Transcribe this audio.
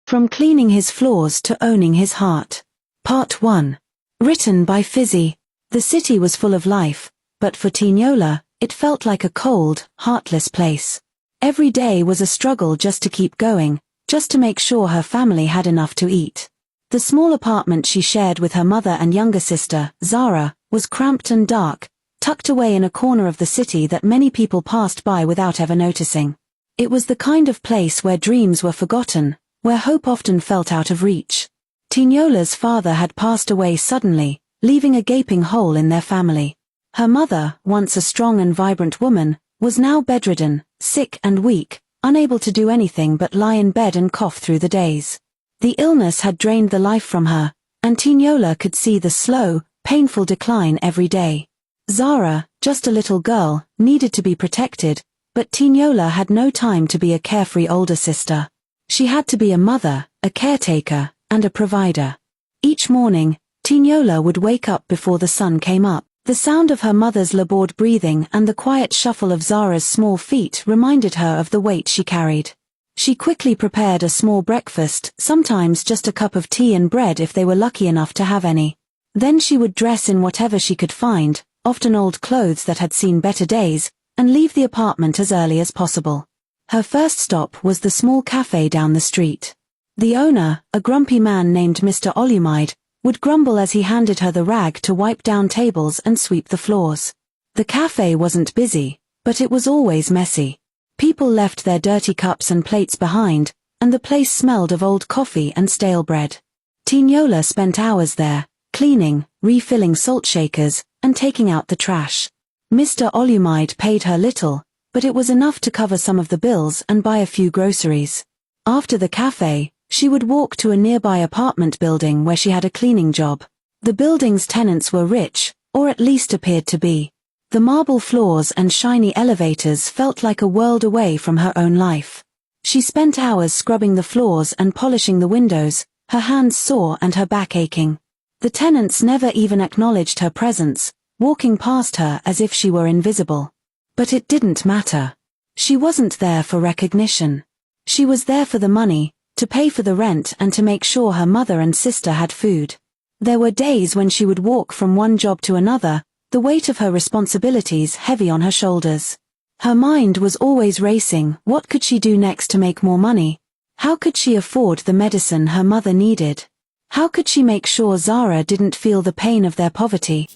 From cleaning his floors to owning his heart. Part 1. Written by Fizzy. The city was full of life, but for Tignola, it felt like a cold, heartless place. Every day was a struggle just to keep going, just to make sure her family had enough to eat. The small apartment she shared with her mother and younger sister, Zara, was cramped and dark, tucked away in a corner of the city that many people passed by without ever noticing. It was the kind of place where dreams were forgotten, where hope often felt out of reach. Tignola's father had passed away suddenly, leaving a gaping hole in their family. Her mother, once a strong and vibrant woman, was now bedridden, sick and weak, unable to do anything but lie in bed and cough through the days. The illness had drained the life from her, and Tignola could see the slow, painful decline every day. Zara, just a little girl, needed to be protected, but Tignola had no time to be a carefree older sister. She had to be a mother, a caretaker, and a provider. Each morning, Tignola would wake up before the sun came up. The sound of her mother's labored breathing and the quiet shuffle of Zara's small feet reminded her of the weight she carried. She quickly prepared a small breakfast, sometimes just a cup of tea and bread if they were lucky enough to have any. Then she would dress in whatever she could find, often old clothes that had seen better days, and leave the apartment as early as possible. Her first stop was the small cafe down the street. The owner, a grumpy man named Mr. Olumide, would grumble as he handed her the rag to wipe down tables and sweep the floors. The cafe wasn't busy, but it was always messy. People left their dirty cups and plates behind, and the place smelled of old coffee and stale bread. Tignola spent hours there, cleaning, refilling salt shakers, and taking out the trash. Mr. Olumide paid her little, but it was enough to cover some of the bills and buy a few groceries. After the cafe, she would walk to a nearby apartment building where she had a cleaning job. The building's tenants were rich, or at least appeared to be. The marble floors and shiny elevators felt like a world away from her own life. She spent hours scrubbing the floors and polishing the windows, her hands sore and her back aching. The tenants never even acknowledged her presence, walking past her as if she were invisible. But it didn't matter. She wasn't there for recognition. She was there for the money, to pay for the rent and to make sure her mother and sister had food. There were days when she would walk from one job to another, the weight of her responsibilities heavy on her shoulders. Her mind was always racing. What could she do next to make more money? How could she afford the medicine her mother needed? How could she make sure Zara didn't feel the pain of their poverty?